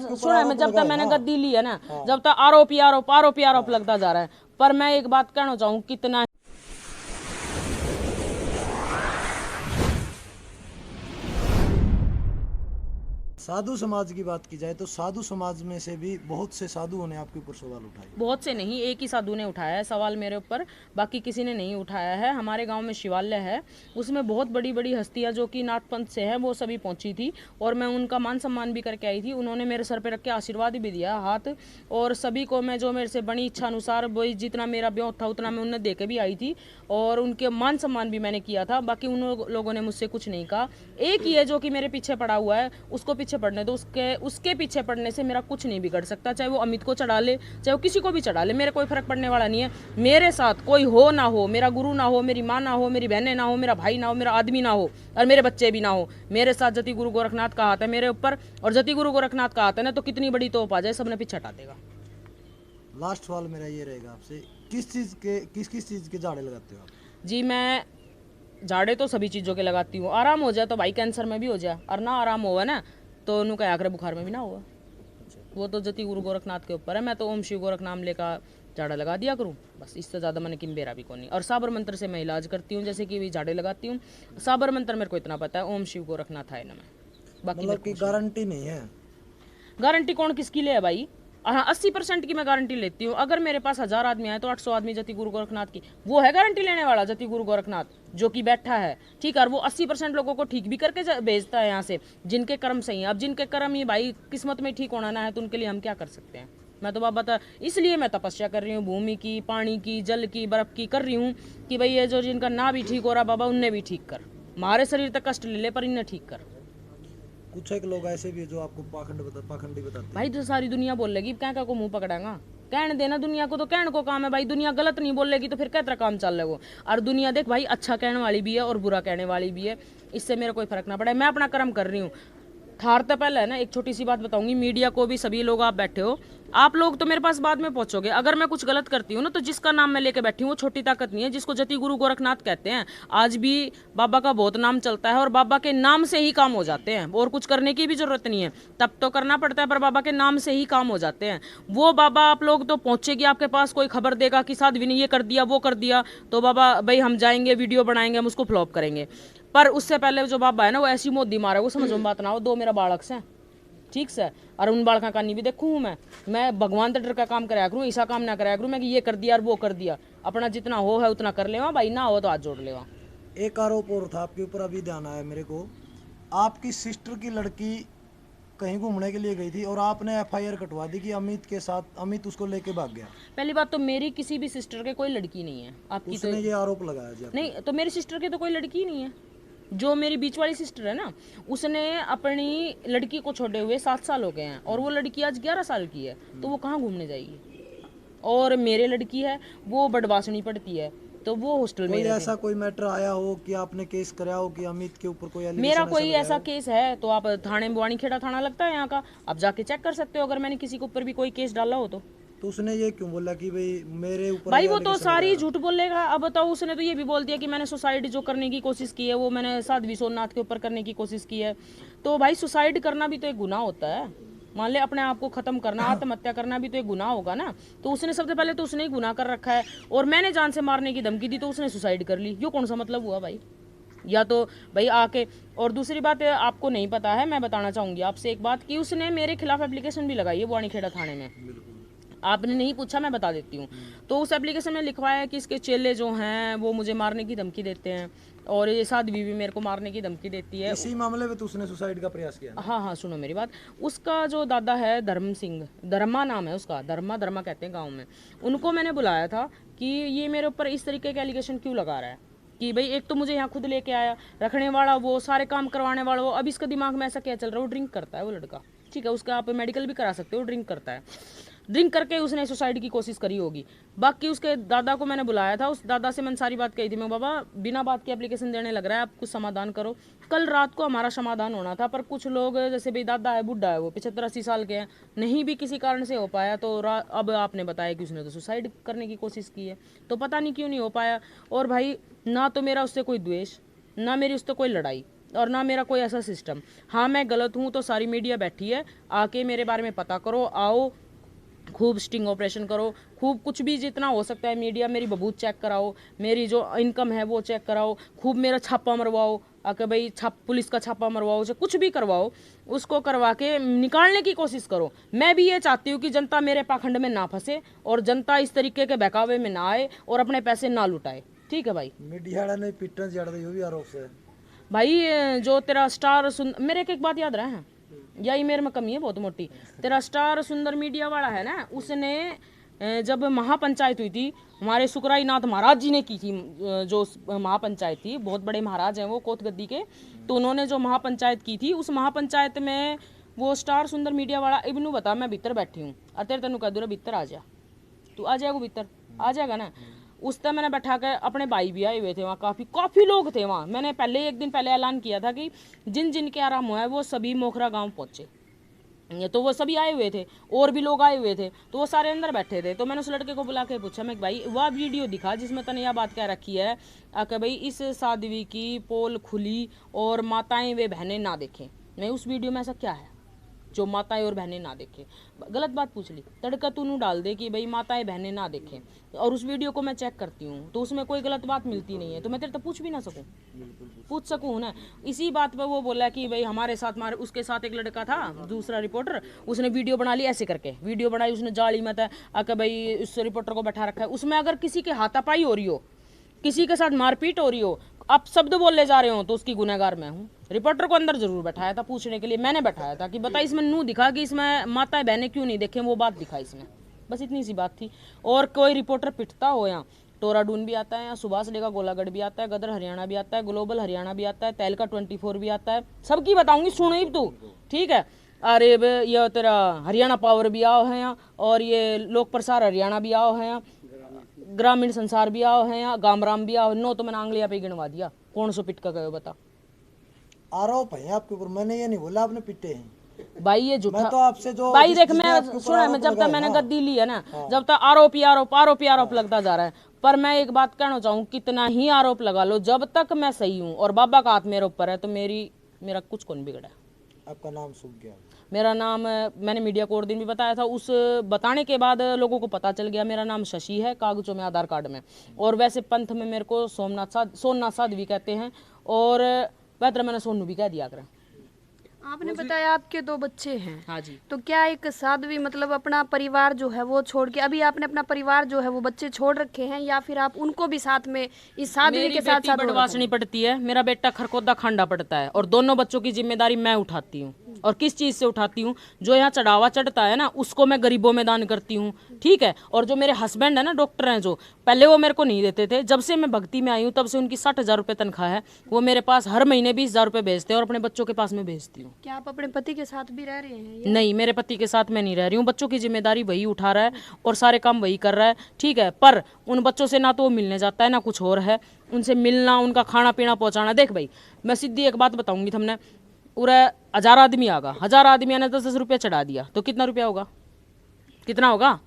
आपके ऊपर सुनो मैं, आरोप जब तक लगाए मैंने ना। गद्दी ली है ना, जब तक आरोप लगता जा रहा है। पर मैं एक बात कहना चाहूँ, कितना साधु समाज की बात की जाए तो साधु समाज में से भी बहुत से साधुओं ने आपके ऊपर सवाल उठाए। बहुत से नहीं, एक ही साधु ने उठाया है सवाल मेरे ऊपर, बाकी किसी ने नहीं उठाया है। हमारे गांव में शिवालय है, उसमें बहुत बड़ी बड़ी हस्तियां जो कि नाथ पंथ से हैं वो सभी पहुंची थी, और मैं उनका मान सम्मान भी करके आई थी। उन्होंने मेरे सर पे रख के आशीर्वाद भी दिया हाथ, और सभी को मैं जो मेरे से बनी इच्छा अनुसार वही जितना मेरा ब्यों था उतना मैं उन्हें दे के भी आई थी, और उनके मान सम्मान भी मैंने किया था। बाकी उन लोगों ने मुझसे कुछ नहीं कहा। एक ही है जो कि मेरे पीछे पड़ा हुआ है, उसको पीछे पड़ने दो, उसके पीछे पड़ने से मेरा कुछ नहीं बिगड़ सकता। चाहे वो अमित को चढ़ा ले, चाहे वो किसी को भी चढ़ा ले, मेरे कोई फर्क पड़ने वाला नहीं है। मेरे साथ कोई हो ना हो, मेरा गुरु ना हो, मेरी माँ ना हो, मेरी बहनें ना हो, मेरा भाई ना हो, मेरा आदमी ना हो, और मेरे बच्चे भी ना हो, मेरे साथ जति गुरु गोरखनाथ का हाथ है मेरे ऊपर, और जति गुरु गोरखनाथ का हाथ है ना, तो कितनी बड़ी तोप आ जाए सबने पीछे हटा देगा। लास्ट सवाल मेरा ये रहेगा आपसे, किस चीज के झाड़े लगाते हो आप? जी मैं झाड़े तो सभी चीज़ों के लगाती हूँ। आराम हो जाए तो भाई कैंसर में भी हो जाए, और ना आराम होगा ना तो उन्होंने क्या आकर बुखार में भी ना होगा। वो तो जति गुरु गोरखनाथ के ऊपर है। मैं तो ओम शिव गोरख नाम लेकर झाड़ा लगा दिया करूँ बस, इससे ज़्यादा मैंने किम्बेरा भी को नहीं। और साबर मंत्र से मैं इलाज करती हूँ, जैसे कि भी झाड़े लगाती हूँ। साबर मंत्र मेरे को इतना पता है, ओम शिव गोरखनाथ है ना। मैं बाकी मतलब कि गारंटी नहीं है? गारंटी कौन किसकी ले है भाई? हाँ 80% की मैं गारंटी लेती हूँ। अगर मेरे पास 1000 आदमी आए तो 800 आदमी जति गुरु गोरखनाथ की, वो है गारंटी लेने वाला जति गुरु गोरखनाथ जो कि बैठा है, ठीक है। और वो 80% लोगों को ठीक भी करके भेजता है यहाँ से, जिनके कर्म सही है। अब जिनके कर्म ही भाई किस्मत में ठीक होना ना है, तो उनके लिए हम क्या कर सकते हैं। मैं तो बाबा बता, इसलिए मैं तपस्या कर रही हूँ, भूमि की, पानी की, जल की, बर्फ की कर रही हूँ, कि भाई ये जो जिनका ना भी ठीक हो रहा बाबा, उनने भी ठीक कर। हमारे शरीर तक कष्ट ले ले पर इन्हें ठीक कर। कुछ एक लोग ऐसे भी जो आपको पाखंडी बताते हैं। भाई जो सारी दुनिया बोलेगी क्या को मुंह पकड़ागा, कहने देना दुनिया को, तो कहने को काम है भाई। दुनिया गलत नहीं बोलेगी तो फिर क्या तरह काम चल रहा है वो। और दुनिया देख भाई, अच्छा कहने वाली भी है और बुरा कहने वाली भी है, इससे मेरा कोई फर्क ना पड़े। मैं अपना कर्म कर रही हूँ। थार तो पहले है ना, एक छोटी सी बात बताऊंगी, मीडिया को भी, सभी लोग आप बैठे हो, आप लोग तो मेरे पास बाद में पहुंचोगे। अगर मैं कुछ गलत करती हूँ ना, तो जिसका नाम मैं लेके बैठी हूँ वो छोटी ताकत नहीं है, जिसको जति गुरु गोरखनाथ कहते हैं। आज भी बाबा का बहुत नाम चलता है, और बाबा के नाम से ही काम हो जाते हैं, और कुछ करने की भी जरूरत नहीं है। तब तो करना पड़ता है, पर बाबा के नाम से ही काम हो जाते हैं। वो बाबा आप लोग तो पहुंचेगी आपके पास, कोई खबर देगा कि साध्वी ने ये कर दिया वो कर दिया, तो बाबा भाई हम जाएंगे, वीडियो बनाएंगे, हम उसको फ्लॉप करेंगे। पर उससे पहले जो बाबा है ना, वो ऐसी मोदी मारे, वो समझो बात ना हो। दो मेरा बालक से ठीक से, और उन बालका कहानी भी देखूँ मैं भगवान तटर का काम कराया करूँ, ऐसा काम ना कराया करूँ मैं कि ये कर दिया और वो कर दिया। अपना जितना हो है उतना कर लेवा भाई, ना हो तो हाथ जोड़ लेवा। एक आरोप और था आपके ऊपर, अभी ध्यान आया मेरे को, आपकी सिस्टर की लड़की कहीं घूमने के लिए गई थी और आपने एफआईआर कटवा दी कि अमित के साथ, अमित उसको लेके भाग गया। पहली बात तो मेरी किसी भी सिस्टर के कोई लड़की नहीं है। आपकी उसने तो ये आरोप लगाया जी आपने। नहीं, तो मेरी सिस्टर की तो कोई लड़की नहीं है। जो मेरी बीच वाली सिस्टर है ना, उसने अपनी लड़की को छोड़े हुए 7 साल हो गए हैं, और वो लड़की आज 11 साल की है, तो वो कहाँ घूमने जाएगी। और मेरे लड़की है वो बड़वासनी पड़ती है, तो वो हॉस्टल में कोई रहती ऐसा कोई मैटर आया हो कि आपने केस कराया हो कि अमित के ऊपर कोई है। मेरा एलिगेशन कोई लगाया ऐसा हो? केस है तो आप थाने में, बुआनी खेड़ा थाना लगता है यहाँ का, आप जाके चेक कर सकते हो अगर मैंने किसी के ऊपर भी कोई केस डाला हो तो उसने ये क्यों बोला कि भाई मेरे ऊपर भाई ये वो तो एलिगेशन सारी लगाया? झूठ बोलेगा। अब बताओ, उसने तो ये भी बोल दिया कि मैंने सुसाइड जो करने की कोशिश की है वो मैंने साध्वी सोमनाथ के ऊपर करने की कोशिश की है। तो भाई सुसाइड करना भी तो एक गुनाह होता है। मान ले अपने आप को खत्म करना, आत्महत्या करना भी तो एक गुनाह होगा ना। तो उसने सबसे पहले तो उसने ही गुनाह कर रखा है, और मैंने जान से मारने की धमकी दी तो उसने सुसाइड कर ली। यो कौन सा मतलब हुआ भाई? या तो भाई आके, और दूसरी बात आपको नहीं पता है, मैं बताना चाहूंगी आपसे एक बात, कि उसने मेरे खिलाफ एप्लीकेशन भी लगाई है बुआनीखेड़ा थाने में। आपने नहीं पूछा, मैं बता देती हूँ। तो उस एप्लीकेशन में लिखवाया है कि इसके चेले जो हैं वो मुझे मारने की धमकी देते हैं, और ये साध्वी भी मेरे को मारने की धमकी देती है। इसी मामले में तो उसने सुसाइड का प्रयास किया ना? हाँ हाँ सुनो मेरी बात। उसका जो दादा है धर्म सिंह, धर्मा नाम है उसका, धर्मा धर्मा कहते हैं गाँव में। उनको मैंने बुलाया था कि ये मेरे ऊपर इस तरीके के एलिगेशन क्यों लगा रहा है, कि भाई एक तो मुझे यहाँ खुद लेके आया, रखने वाला वो, सारे काम करवाने वाला वो। अब इसका दिमाग में ऐसा क्या चल रहा है, वो ड्रिंक करता है वो लड़का, ठीक है। उसका आप मेडिकल भी करा सकते हो, ड्रिंक करता है। ड्रिंक करके उसने सुसाइड की कोशिश करी होगी। बाकी उसके दादा को मैंने बुलाया था, उस दादा से मैंने सारी बात कही थी, मैं बाबा बिना बात की एप्लीकेशन देने लग रहा है, आप कुछ समाधान करो। कल रात को हमारा समाधान होना था, पर कुछ लोग, जैसे भाई दादा है, बुढ़ा है, वो 75-80 साल के हैं, नहीं भी किसी कारण से हो पाया, तो अब आपने बताया कि उसने तो सुसाइड करने की कोशिश की है, तो पता नहीं क्यों नहीं हो पाया। और भाई ना तो मेरा उससे कोई द्वेष, ना मेरी उससे कोई लड़ाई, और ना मेरा कोई ऐसा सिस्टम। हाँ मैं गलत हूँ तो सारी मीडिया बैठी है, आके मेरे बारे में पता करो, आओ खूब स्टिंग ऑपरेशन करो, खूब कुछ भी जितना हो सकता है मीडिया, मेरी बबूत चेक कराओ, मेरी जो इनकम है वो चेक कराओ, खूब मेरा छापा मरवाओ, आके भाई पुलिस का छापा मरवाओ, उसे कुछ भी करवाओ, उसको करवा के निकालने की कोशिश करो। मैं भी ये चाहती हूँ कि जनता मेरे पाखंड में ना फंसे और जनता इस तरीके के बहकावे में ना आए और अपने पैसे ना लुटाए। ठीक है भाई। मीडिया ने पिटन जड़ दी, वो भी आरोप से। भाई जो तेरा स्टार मेरे एक बात याद रहा है, यही मेरे में कमी है बहुत मोटी। तेरा स्टार सुंदर मीडिया वाला है ना, उसने जब महापंचायत हुई थी, हमारे सुकराई नाथ महाराज जी ने की थी, जो महापंचायत थी, बहुत बड़े महाराज हैं वो कोत गद्दी के, तो उन्होंने जो महापंचायत की थी, उस महापंचायत में वो स्टार सुंदर मीडिया वाला इब्नू बता, मैं भीतर बैठी हूँ, अतेर तेन कह दूर भीतर आ जा, तू आ जाएगा भीतर, आ जाएगा ना। उस टाइम मैंने बैठा कर, अपने भाई भी आए हुए थे वहाँ, काफ़ी लोग थे वहाँ। मैंने पहले एक दिन पहले ऐलान किया था कि जिन जिन के आराम हुआ है वो सभी मोखरा गांव पहुँचे, तो वो सभी आए हुए थे और भी लोग आए हुए थे, तो वो सारे अंदर बैठे थे। तो मैंने उस लड़के को बुला के पूछा, मैं भाई वह वीडियो दिखा जिसमें तने यह बात कह रखी है कि भाई इस साध्वी की पोल खुली और माताएं वे बहनें ना देखें, मैं उस वीडियो में ऐसा क्या है जो माताएं और बहनें ना देखें? गलत बात पूछ ली, तड़का तूनू डाल दे कि भाई माताएं बहनें ना देखें, और उस वीडियो को मैं चेक करती हूँ तो उसमें कोई गलत बात मिलती नहीं है, तो मैं तेरे तो पूछ भी ना सकूँ, पूछ सकूँ ना। इसी बात पे वो बोला कि भाई हमारे साथ उसके साथ एक लड़का था दूसरा रिपोर्टर, उसने वीडियो बना ली, ऐसे करके वीडियो बनाई उसने जाली में, आके भाई उस रिपोर्टर को बैठा रखा है, उसमें अगर किसी के हाथापाई हो रही हो, किसी के साथ मारपीट हो रही हो, आप शब्द बोले जा रहे हो, तो उसकी गुनहगार मैं हूँ। रिपोर्टर को अंदर जरूर बैठाया था पूछने के लिए, मैंने बैठाया था कि बता इसमें नू दिखा कि इसमें माताएं बहनें क्यों नहीं देखें, वो बात दिखा इसमें, बस इतनी सी बात थी। और कोई रिपोर्टर पिटता हो, यहाँ टोराडून भी आता है, यहाँ सुभाष लेगा गोलागढ़ भी आता है, गदर हरियाणा भी आता है, ग्लोबल हरियाणा भी आता है, तहलका 24 भी आता है, सबकी बताऊंगी, सुनो ही तू, ठीक है। अरे ये तेरा हरियाणा पावर भी आओ है यहाँ, और ये लोक प्रसार हरियाणा भी आओ है यहाँ, ग्रामीण संसार भी आओ है यहाँ, गामराम भी आओ, नो तो मैंने आंगलिया पे गिनवा दिया, कौन सो पिट का गए बता। आरोप है आपके ऊपर, मैंने ये नहीं बोला आपने पिटे हैं भाई ये झूठा, मैं तो आपसे जो भाई देख मैं सुना, मैं जब तक मैंने गद्दी ली है ना, जब तक आरोप ही आरोप आरोप ही आरोप लगता जा रहा है। पर मैं एक बात कहना चाहूँ, कितना ही आरोप लगा लो, जब तक मैं सही हूँ और बाबा का हाथ मेरे ऊपर है तो मेरा कुछ कौन बिगड़ा है। आपका नाम सूख गया? मेरा नाम मैंने मीडिया को और दिन भी बताया था, उस बताने के बाद लोगों को पता चल गया, मेरा नाम शशि है कागजों में, आधार कार्ड में, और वैसे पंथ में मेरे को सोमनाथ साध्वी कहते हैं, और बेहतर मैंने सोनू भी कह दिया करें। आपने बताया आपके 2 बच्चे हैं। हाँ जी। तो क्या एक साध्वी मतलब अपना परिवार जो है वो छोड़ के, अभी आपने अपना परिवार जो है वो बच्चे छोड़ रखे हैं, या फिर आप उनको भी साथ में इस साध्वी के साथ साथ? बड़वासनी पड़ती है, मेरा बेटा खरकोदा खांडा पड़ता है, और दोनों बच्चों की जिम्मेदारी मैं उठाती हूँ। और किस चीज़ से उठाती हूँ? जो यहाँ चढ़ावा चढ़ता है ना, उसको मैं गरीबों में दान करती हूँ, ठीक है। और जो मेरे हस्बैंड है ना, डॉक्टर हैं, जो पहले वो मेरे को नहीं देते थे, जब से मैं भक्ति में आई हूँ तब से उनकी 60,000 रुपये तनख्वाह है, वो मेरे पास हर महीने 20,000 रुपये भेजते हैं, और अपने बच्चों के पास मैं भेजती हूँ। क्या आप अपने पति के साथ भी रह रहे हैं? नहीं, मेरे पति के साथ मैं नहीं रह रही हूँ, बच्चों की जिम्मेदारी वही उठा रहा है और सारे काम वही कर रहा है, ठीक है। पर उन बच्चों से ना तो वो मिलने जाता है ना कुछ और है, उनसे मिलना, उनका खाना पीना पहुँचाना। देख भाई मैं सीधी एक बात बताऊंगी तुमने, पूरा 1000 आदमी आगा, 1000 आदमी ने 10-10 रुपया चढ़ा दिया तो कितना रुपया होगा? कितना होगा?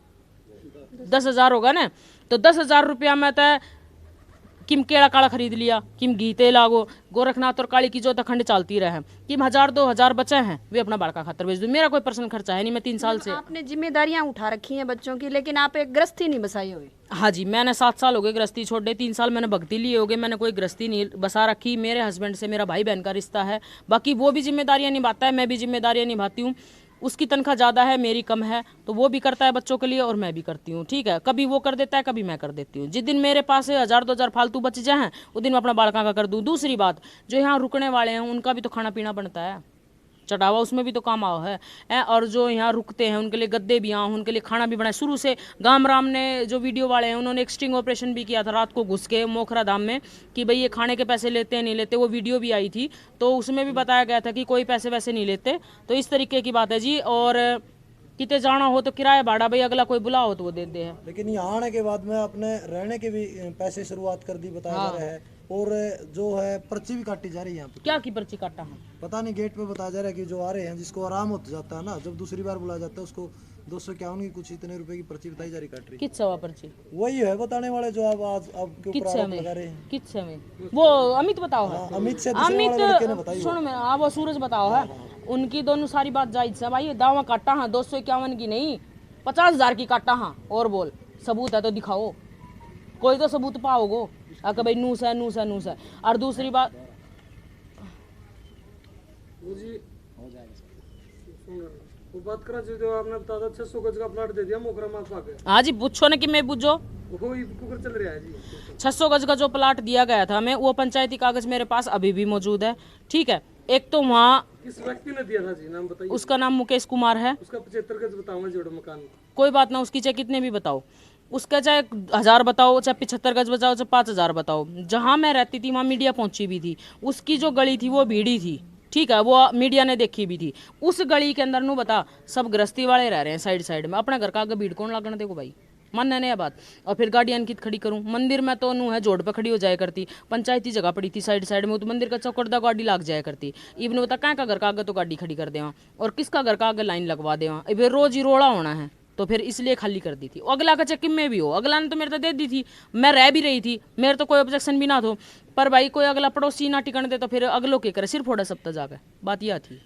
10,000 होगा ना। तो 10,000 रुपया में तो किम केड़ा काला खरीद लिया, किम घी तेल लागो, गोरखनाथ और काली की जो अखंड चलती रहे, किम 1000-2000 बचे हैं वे अपना बालका खातर भेज दूँ, मेरा कोई पर्सनल खर्चा है नहीं। मैं 3 साल से, आपने जिम्मेदारियां उठा रखी हैं बच्चों की, लेकिन आप एक गृहस्थी नहीं बसाई हुई। हाँ जी, मैंने 7 साल हो गए गृहस्थी छोड़े, 3 साल मैंने भक्ति लिए हो गए, मैंने कोई गृहस्थी नहीं बसा रखी। मेरे हस्बैंड से मेरा भाई बहन का रिश्ता है, बाकी वो भी जिम्मेदारियां निभाता है, मैं भी जिम्मेदारियां निभाती हूँ। उसकी तनख्वाह ज़्यादा है, मेरी कम है, तो वो भी करता है बच्चों के लिए और मैं भी करती हूँ, ठीक है। कभी वो कर देता है, कभी मैं कर देती हूँ। जिस दिन मेरे पास 1000-2000 फालतू बच जाए उस दिन मैं अपना बालका का कर दूँ। दूसरी बात, जो यहाँ रुकने वाले हैं उनका भी तो खाना पीना बनता है, चढ़ावा उसमें भी तो काम आओ है। और जो यहाँ रुकते हैं उनके लिए गद्दे भी आऊँ, उनके लिए खाना भी बनाए। शुरू से गामराम ने, जो वीडियो वाले हैं, उन्होंने एक स्टिंग ऑपरेशन भी किया था रात को घुस के मोखरा धाम में कि भाई ये खाने के पैसे लेते हैं नहीं लेते, वो वीडियो भी आई थी, तो उसमें भी बताया गया था कि कोई पैसे वैसे नहीं लेते। तो इस तरीके की बात है जी। और कितने जाना हो तो किराया भाड़ा भाई अगला कोई बुलाओ तो वो देते हैं। लेकिन यहाँ आने के बाद में अपने रहने के भी पैसे शुरुआत कर दी, बताया जा रहा है और जो है पर्ची भी काटी जा रही है यहाँ पे। क्या की पर्ची काटा है? पता नहीं, गेट पे बताया जा रहा है कि जो आ रहे हैं जिसको आराम हो जाता है ना, जब दूसरी बार बुलाया जाता है उसको 251 की कुछ इतने रुपए की पर्ची बताई जा रही काट रही। किस सवा पर्ची? वही है बताने वाले जो आप आज आपके ऊपर किससे आरोप हमें? लगा रहे हैं। किससे हमें? वो अमित बताओ है। अमित से दूसरे वाले लड़के ने बताई। सुन मैं वो सूरज बताओ है। उनकी दोनों सारी बात जायज है भाई। दावा काटा हाँ 251 की नहीं 50,000 की काटा हाँ। और बोल सबूत है तो दिखाओ, कोई तो सबूत पाओगो अगर भाई नूस है नूस है नूस है। और दूसरी बात वो बात करा जो आपने बता था 600 गज का प्लाट दे दिया मोकरा माफ आ गया, हाँ जी पूछो ना कि मैं बुझो। वो ही कुकर चल रहा है जी। 600 गज का जो प्लाट दिया गया था हमें, वो पंचायती कागज मेरे पास अभी भी मौजूद है। ठीक है, एक तो वहाँ किस व्यक्ति ने दिया था जी, नाम बताइए। उसका नाम मुकेश कुमार है। उसका 75 गज बताऊंगा जोड़ मकान। कोई बात ना, उसकी चाहे कितने भी बताओ, उसका चाहे 1000 बताओ, चाहे 75 गज बताओ, चाहे 5000 बताओ। जहाँ मैं रहती थी वहाँ मीडिया पहुंची भी थी। उसकी जो गली थी वो भीड़ी थी, ठीक है, वो मीडिया ने देखी भी थी। उस गली के अंदर नू बता सब गृहस्थी वाले रह रहे हैं साइड साइड में। अपने घर का आगे भीड़ कौन लागने देखो भाई, मानने ने यह बात। और फिर गाड़ी अनकित खड़ी करूं मंदिर में तो नू है जोड़ पे खड़ी हो जाया करती। पंचायती जगह पड़ी थी साइड साइड में, तो मंदिर का चौकड़दा गाड़ी लाग जाया करती। इवन बता कहाँ का घर का आगे तो गाड़ी खड़ी कर देवा और किसका घर का आगे लाइन लगवा देवा। फिर रोज ही रोड़ा होना है, तो फिर इसलिए खाली कर दी थी। अगला का चक्की में भी हो, अगला ने तो मेरे तो दे दी थी, मैं रह भी रही थी, मेरे तो कोई ऑब्जेक्शन भी ना थो। पर भाई कोई अगला पड़ोसी ना टिकन दे तो फिर अगलों के करे सिर फोड़ा सब तक जाकर। बात यह थी।